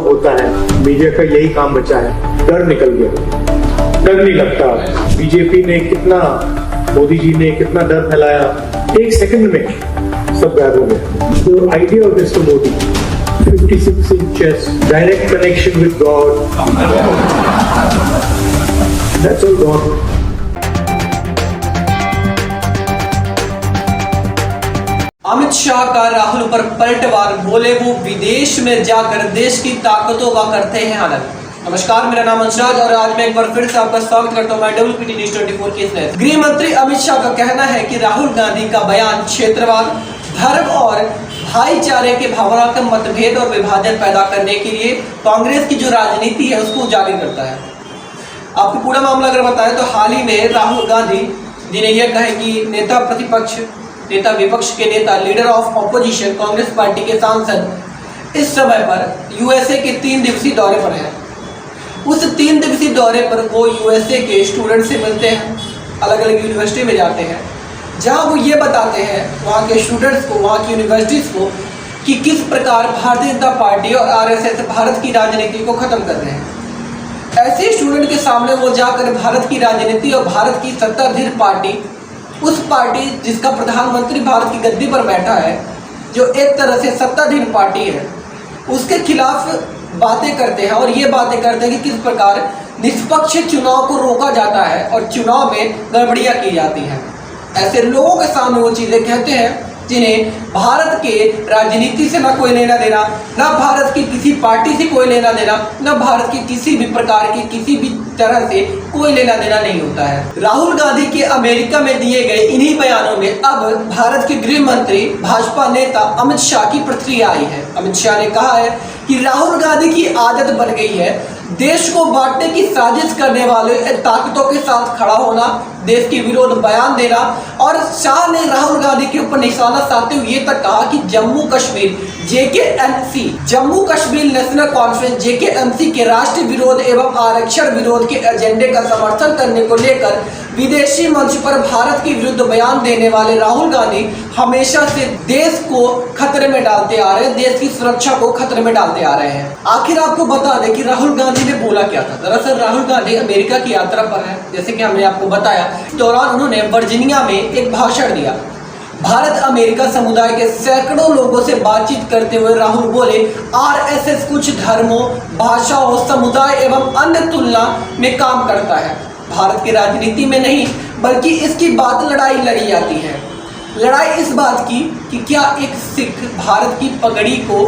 होता है, मीडिया का यही काम बचा है, डर निकल गया, डर नहीं लगता। बीजेपी ने कितना, मोदी जी ने कितना डर फैलाया, एक सेकंड में सब गायब हो गया। तो idea of mister Modi 56 inch chest, direct connection with God, that's all gone. Amit Shah का राहुल पर पलटवार, बोले वो विदेश में जाकर देश की ताकतों का करते हैं आनंद। नमस्कार, मेरा नाम अंशराज और आज मैं एक बार फिर से आपका स्वागत करता हूं WPT न्यूज़ 24 के इस। गृह मंत्री अमित शाह का कहना है कि राहुल गांधी का बयान क्षेत्रवाद, धर्म और भाईचारे के भावना का मतभेद और विभाजन पैदा करने के लिए कांग्रेस की जो राजनीति है उसको उजागर करता है। आपको पूरा मामला अगर बताएं तो हाल ही में राहुल गांधी जी ने यह कहा कि नेता प्रतिपक्ष, नेता विपक्ष के नेता, leader of opposition Congress party के सांसद इस समय पर यूएसए के 3 दिवसीय दौरे पर हैं। उस 3 दिवसीय दौरे पर वो यूएसए के स्टूडेंट से मिलते हैं, अलग अलग यूनिवर्सिटी में जाते हैं, जहां वो ये बताते हैं वहाँ के स्टूडेंट्स को, वहाँ की यूनिवर्सिटीज को कि किस प्रकार भारतीय जनता पार्टी और आरएसएस भारत की राजनीति को खत्म कर रहे हैं। ऐसे स्टूडेंट के सामने वो जाकर भारत की राजनीति और भारत की सत्ताधीन पार्टी, उस पार्टी जिसका प्रधानमंत्री भारत की गद्दी पर बैठा है, जो एक तरह से सत्ताधीन पार्टी है, उसके खिलाफ बातें करते हैं और ये बातें करते हैं कि किस प्रकार निष्पक्ष चुनाव को रोका जाता है और चुनाव में गड़बड़ियां की जाती हैं। ऐसे लोगों के सामने वो चीज़ें कहते हैं जिन्हें भारत के राजनीति से ना कोई लेना देना, ना भारत की किसी पार्टी से कोई लेना देना, ना भारत की किसी भी प्रकार की किसी भी तरह से कोई लेना देना नहीं होता है। राहुल गांधी के अमेरिका में दिए गए इन्हीं बयानों में अब भारत के गृह मंत्री, भाजपा नेता अमित शाह की प्रतिक्रिया आई है। अमित शाह ने कहा है कि राहुल गांधी की आदत बन गई है देश को बांटने की साजिश करने वाले ताकतों के साथ खड़ा होना, देश के विरोध बयान देना। और शाह ने राहुल गांधी के ऊपर निशाना साधते हुए ये तक कहा कि Jammu Kashmir JKMC, Jammu Kashmir national conference JKMC के राष्ट्रीय विरोध एवं आरक्षण विरोध के एजेंडे का समर्थन करने को लेकर विदेशी मंच पर भारत के विरुद्ध बयान देने वाले राहुल गांधी हमेशा से देश को खतरे में डालते आ रहे हैं, देश की सुरक्षा को खतरे में डालते आ रहे हैं। आखिर आपको बता दें कि राहुल गांधी ने बोला क्या था। दरअसल राहुल गांधी अमेरिका की यात्रा पर है, जैसे कि हमने आपको बताया। इस दौरान उन्होंने वर्जीनिया में एक भाषण दिया। भारत अमेरिका समुदाय के सैकड़ों लोगों से बातचीत करते हुए राहुल बोले, आरएसएस कुछ धर्मों, भाषाओं, समुदाय एवं अन्य तुलना में काम करता है, भारत की राजनीति में नहीं, बल्कि इसकी बात लड़ाई लड़ी जाती है। लड़ाई इस बात की कि क्या एक सिख भारत की पगड़ी को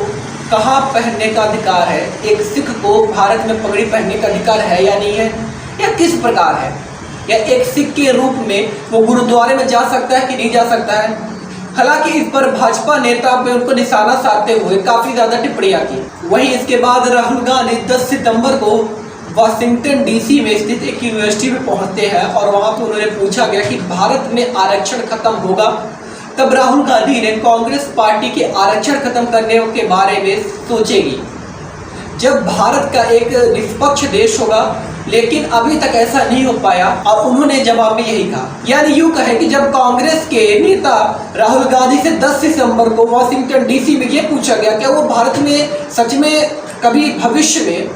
कहाँ पहनने का अधिकार है, एक सिख को भारत में पगड़ी पहनने का अधिकार है या नहीं है, या किस प्रकार है, या एक सिख के रूप में वो गुरुद्वारे में जा सकता है कि नहीं जा सकता है। हालांकि इस पर भाजपा नेता पे उनको निशाना साधते हुए काफी ज्यादा टिप्पणियां की। वहीं इसके बाद राहुल गांधी 10 सितंबर को वाशिंगटन DC में स्थित एक यूनिवर्सिटी में पहुंचते हैं और वहां पर उन्होंने पूछा गया कि भारत में आरक्षण खत्म होगा। तब राहुल गांधी ने कांग्रेस पार्टी के आरक्षण खत्म करने के बारे में सोचेगी जब भारत का एक निष्पक्ष देश होगा, लेकिन अभी तक ऐसा नहीं हो पाया। और उन्होंने जवाब में यही कहा, यानी यूं कहे कि जब कांग्रेस के नेता राहुल गांधी से 10 सितंबर को वाशिंगटन DC में यह पूछा गया क्या वो भारत में सच में कभी भविष्य में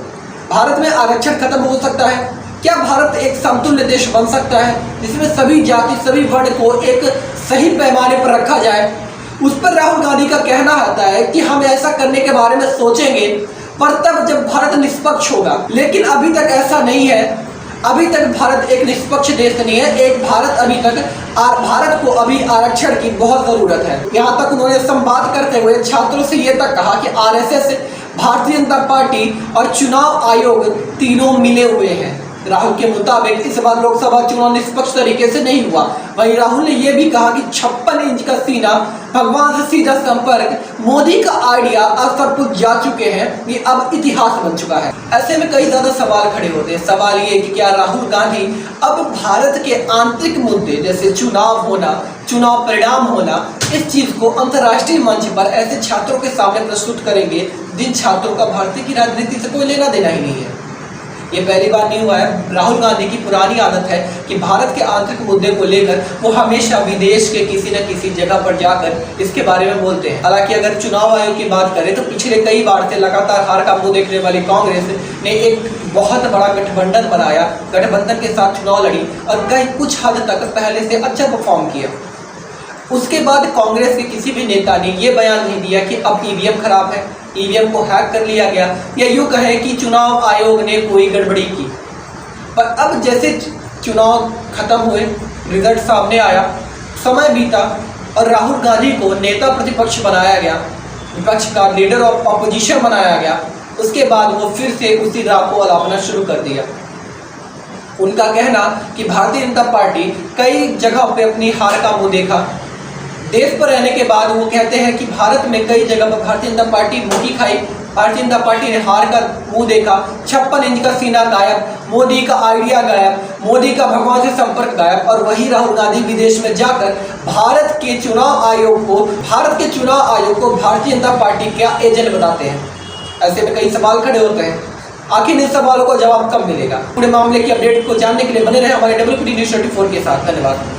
भारत में आरक्षण खत्म हो सकता है, क्या भारत एक समतुल्य देश बन सकता है जिसमें सभी जाति, सभी वर्ण को एक सही पैमाने पर रखा जाए, उस पर राहुल गांधी का कहना आता है कि हम ऐसा करने के बारे में सोचेंगे, पर तब जब भारत निष्पक्ष होगा। लेकिन अभी तक ऐसा नहीं है, अभी तक भारत एक निष्पक्ष देश नहीं है। एक भारत अभी तक भारत को अभी आरक्षण की बहुत जरूरत है। यहाँ तक उन्होंने संवाद करते हुए छात्रों से ये तक कहा कि आरएसएस, भारतीय जनता पार्टी और चुनाव आयोग तीनों मिले हुए हैं। राहुल के मुताबिक इस बार लोकसभा चुनाव निष्पक्ष तरीके से नहीं हुआ। वहीं राहुल ने यह भी कहा कि 56 इंच का सीना, भगवान से सीधा संपर्क, मोदी का आइडिया अब सब कुछ जा चुके हैं, ये अब इतिहास बन चुका है। ऐसे में कई ज्यादा सवाल खड़े होते हैं। सवाल ये कि क्या राहुल गांधी अब भारत के आंतरिक मुद्दे जैसे चुनाव होना, चुनाव परिणाम होना, इस चीज को अंतर्राष्ट्रीय मंच पर ऐसे छात्रों के सामने प्रस्तुत करेंगे जिन छात्रों का भारतीय की राजनीति से कोई लेना देना ही नहीं है। ये पहली बार नहीं हुआ है। राहुल गांधी की पुरानी आदत है कि भारत के आंतरिक मुद्दे को लेकर वो हमेशा विदेश के किसी न किसी जगह पर जाकर इसके बारे में बोलते हैं। हालांकि अगर चुनाव आयोग की बात करें तो पिछले कई बार से लगातार हार का मुंह देखने वाली कांग्रेस ने एक बहुत बड़ा गठबंधन बनाया, गठबंधन के साथ चुनाव लड़ी और कई कुछ हद तक पहले से अच्छा परफॉर्म किया। उसके बाद कांग्रेस के किसी भी नेता ने यह बयान नहीं दिया कि अब ईवीएम खराब है, ईवीएम को हैक कर लिया गया, या यूं कहें कि चुनाव आयोग ने कोई गड़बड़ी की। पर अब जैसे चुनाव खत्म हुए, रिजल्ट सामने आया, समय बीता और राहुल गांधी को नेता प्रतिपक्ष बनाया गया, विपक्ष का लीडर ऑफ ऑपोजिशन बनाया गया, उसके बाद वो फिर से उसी राह को अलापना शुरू कर दिया। उनका कहना कि भारतीय जनता पार्टी कई जगह पे अपनी हार का मुंह देखा। देश पर रहने के बाद वो कहते हैं कि भारत में कई जगह पर भारतीय जनता पार्टी मुंह खाई, भारतीय जनता पार्टी ने हार का मुंह देखा, 56 इंच का सीना गायब, मोदी का आइडिया गायब, मोदी का भगवान से संपर्क गायब, और वही राहुल गांधी विदेश में जाकर भारत के चुनाव आयोग को भारतीय जनता पार्टी का एजेंट बताते हैं। ऐसे में कई सवाल खड़े होते हैं, आखिर इन सवालों को जवाब कब मिलेगा? पूरे मामले की अपडेट को जानने के लिए बने रहे हमारे WPD News 24 के साथ। धन्यवाद।